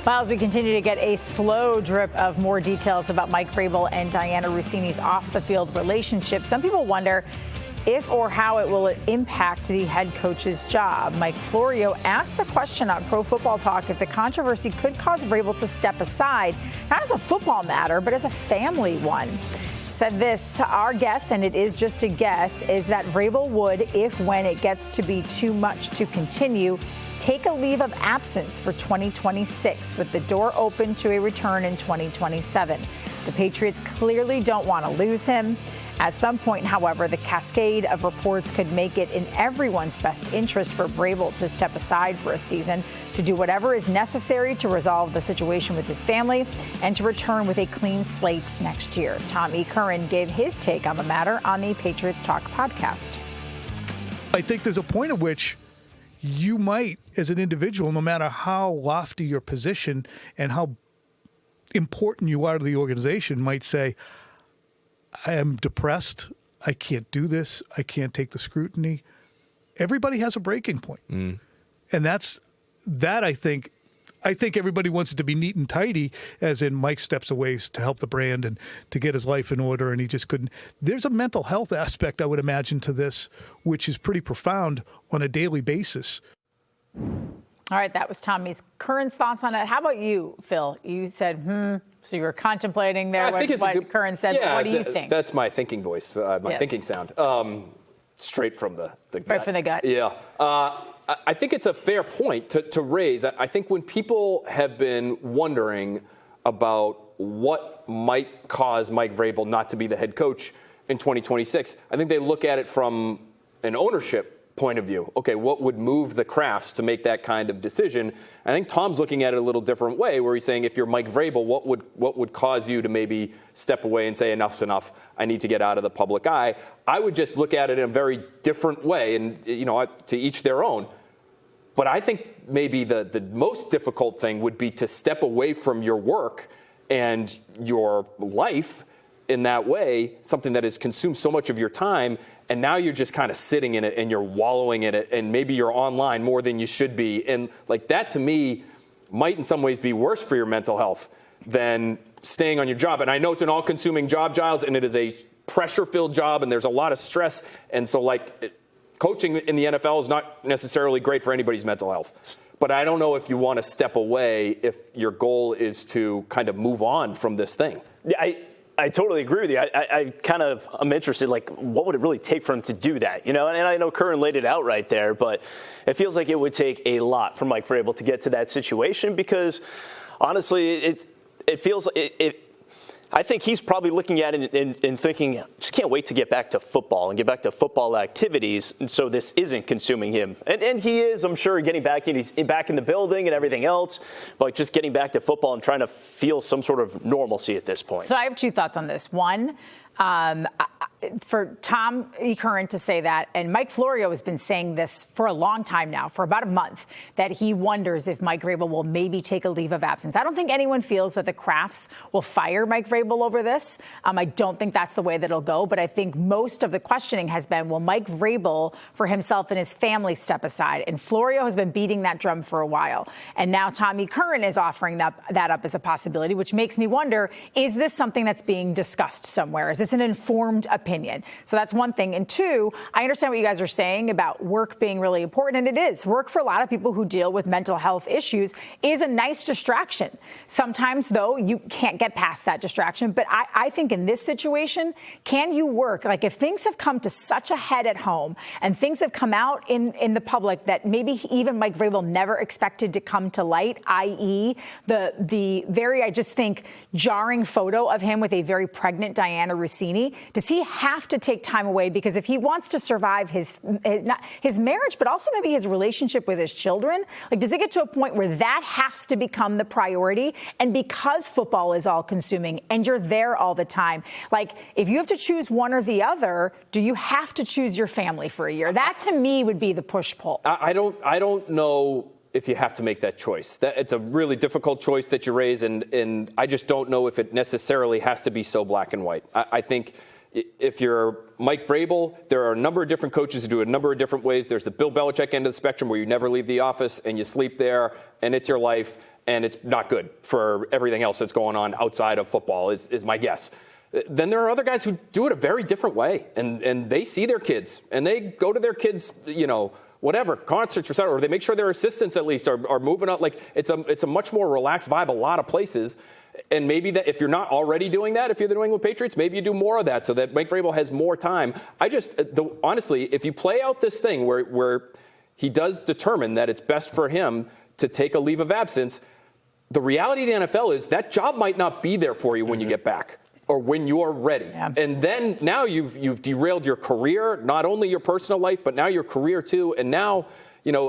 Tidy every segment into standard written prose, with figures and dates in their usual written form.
Miles, we continue to get a slow drip of more details about Mike Vrabel and Dianna Russini's off-the-field relationship. Some people wonder if or how it will impact the head coach's job. Mike Florio asked the question on Pro Football Talk if the controversy could cause Vrabel to step aside, not as a football matter, but as a family one. Said this, our guess, and it is just a guess, is that Vrabel would, if when it gets to be too much to continue, take a leave of absence for 2026 with the door open to a return in 2027. The Patriots clearly don't want to lose him. At some point, however, the cascade of reports could make it in everyone's best interest for Vrabel to step aside for a season, to do whatever is necessary to resolve the situation with his family, and to return with a clean slate next year. Tom Curran gave his take on the matter on the Patriots Talk podcast. I think there's a point at which you might, as an individual, no matter how lofty your position and how important you are to the organization, might say, I am depressed. I can't do this. I can't take the scrutiny. Everybody has a breaking point. And that I think everybody wants it to be neat and tidy, as in Mike steps away to help the brand and to get his life in order, and he just couldn't. There's a mental health aspect, I would imagine, to this, which is pretty profound on a daily basis. All right, that was Tommy's Curran's thoughts on it. How about you, Phil? You said, so you were contemplating there what Curran said. Yeah, what do you think? That's my thinking voice, my thinking sound. Straight from the gut. Right from the gut. Yeah. I think it's a fair point to raise. I think when people have been wondering about what might cause Mike Vrabel not to be the head coach in 2026, I think they look at it from an ownership point of view. Okay, what would move the Crafts to make that kind of decision? I think Tom's looking at it a little different way, where he's saying, if you're Mike Vrabel, what would cause you to maybe step away and say, enough's enough, I need to get out of the public eye? I would just look at it in a very different way, and to each their own. But I think maybe the most difficult thing would be to step away from your work and your life in that way, something that has consumed so much of your time, and now you're just kind of sitting in it and you're wallowing in it, and maybe you're online more than you should be. And like that, to me, might in some ways be worse for your mental health than staying on your job. And I know it's an all-consuming job, Giles, and it is a pressure-filled job, and there's a lot of stress. And so, coaching in the NFL is not necessarily great for anybody's mental health. But I don't know if you want to step away if your goal is to kind of move on from this thing. Yeah, I totally agree with you. I kind of am interested, what would it really take for him to do that? And I know Curran laid it out right there, but it feels like it would take a lot for Mike Vrabel to get to that situation, because honestly, it feels I think he's probably looking at it and thinking, just can't wait to get back to football and get back to football activities, and so this isn't consuming him. And he is, I'm sure, getting back in. He's back in the building and everything else, but just getting back to football and trying to feel some sort of normalcy at this point. So I have two thoughts on this. One, for Tom Curran to say that, and Mike Florio has been saying this for a long time now, for about a month, that he wonders if Mike Vrabel will maybe take a leave of absence. I don't think anyone feels that the Crafts will fire Mike Vrabel over this. I don't think that's the way that it'll go, but I think most of the questioning has been, will Mike Vrabel, for himself and his family, step aside? And Florio has been beating that drum for a while. And now Tommy Curran is offering that up as a possibility, which makes me wonder, is this something that's being discussed somewhere? Is this an informed opinion? So that's one thing. And two, I understand what you guys are saying about work being really important, and it is. Work, for a lot of people who deal with mental health issues, is a nice distraction. Sometimes, though, you can't get past that distraction. But I think in this situation, can you work? If things have come to such a head at home and things have come out in the public that maybe even Mike Vrabel never expected to come to light, i.e. the very, I just think, jarring photo of him with a very pregnant Dianna Russini, does he have to take time away? Because if he wants to survive his marriage, but also maybe his relationship with his children, does it get to a point where that has to become the priority? And because football is all consuming and you're there all the time, if you have to choose one or the other, do you have to choose your family for a year? That to me would be the push-pull. I don't know if you have to make that choice. It's a really difficult choice that you raise, and I just don't know if it necessarily has to be so black and white. I think if you're Mike Vrabel, there are a number of different coaches who do it a number of different ways. There's the Bill Belichick end of the spectrum where you never leave the office and you sleep there and it's your life. and it's not good for everything else that's going on outside of football, is my guess. Then there are other guys who do it a very different way, and they see their kids, and they go to their kids, whatever, concerts or something, or they make sure their assistants at least are moving up. Like, it's a much more relaxed vibe a lot of places. And maybe that if you're not already doing that, if you're the New England Patriots, maybe you do more of that so that Mike Vrabel has more time. Honestly, if you play out this thing where he does determine that it's best for him to take a leave of absence, the reality of the NFL is that job might not be there for you when you get back or when you're ready. Yeah. And then now you've derailed your career, not only your personal life, but now your career too. And now,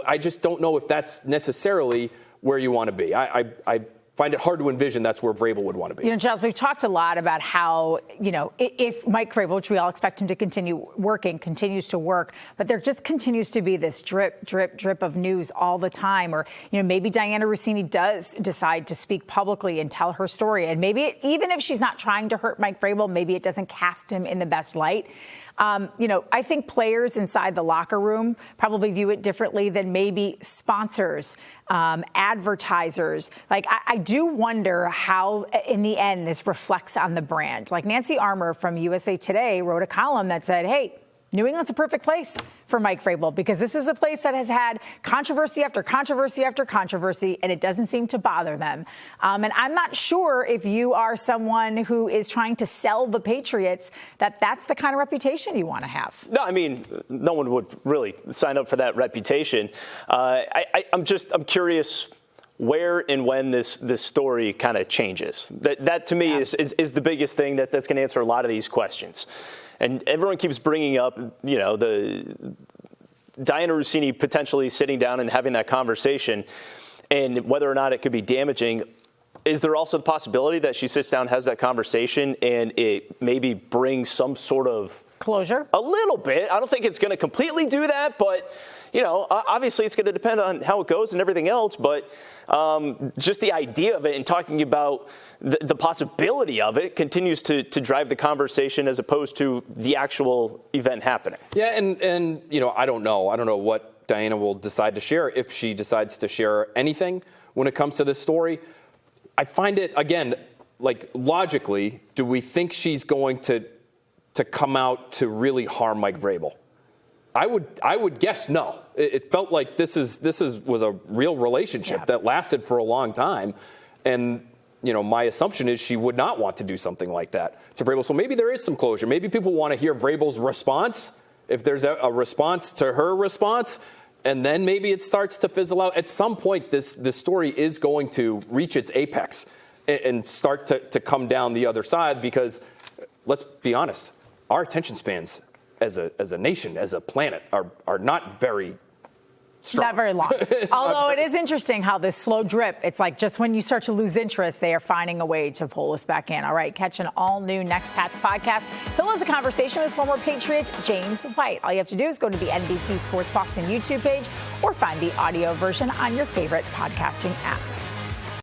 I just don't know if that's necessarily where you want to be. I find it hard to envision that's where Vrabel would want to be. Giles, we've talked a lot about how, if Mike Vrabel, which we all expect him to continue working, continues to work, but there just continues to be this drip, drip, drip of news all the time. Or, maybe Dianna Russini does decide to speak publicly and tell her story. And maybe even if she's not trying to hurt Mike Vrabel, maybe it doesn't cast him in the best light. I think players inside the locker room probably view it differently than maybe sponsors, advertisers. Like, I do wonder how, in the end, this reflects on the brand. Like, Nancy Armour from USA Today wrote a column that said, hey, New England's a perfect place for Mike Vrabel because this is a place that has had controversy after controversy after controversy, and it doesn't seem to bother them. And I'm not sure if you are someone who is trying to sell the Patriots that's the kind of reputation you want to have. No, I mean, no one would really sign up for that reputation. I'm curious where and when this story kind of changes. That to me is the biggest thing that's going to answer a lot of these questions. And everyone keeps bringing up, the Dianna Russini potentially sitting down and having that conversation, and whether or not it could be damaging. Is there also the possibility that she sits down, has that conversation, and it maybe brings some sort of closure? A little bit. I don't think it's going to completely do that, but obviously it's going to depend on how it goes and everything else. But just the idea of it and talking about the possibility of it continues to drive the conversation as opposed to the actual event happening. Yeah, and I don't know. I don't know what Dianna will decide to share, if she decides to share anything when it comes to this story. I find it, again, like, logically, do we think she's going to come out to really harm Mike Vrabel? I would guess no. It felt like this was a real relationship that lasted for a long time, and my assumption is she would not want to do something like that to Vrabel. So maybe there is some closure. Maybe people want to hear Vrabel's response, if there's a response to her response, and then maybe it starts to fizzle out. At some point, this story is going to reach its apex and start to come down the other side, because let's be honest, our attention spans as a nation, as a planet, are not very strong. Not very long. Although it is interesting how this slow drip, it's like just when you start to lose interest, they are finding a way to pull us back in. All right, catch an all-new Next Pats podcast. Phil has a conversation with former Patriot James White. All you have to do is go to the NBC Sports Boston YouTube page or find the audio version on your favorite podcasting app.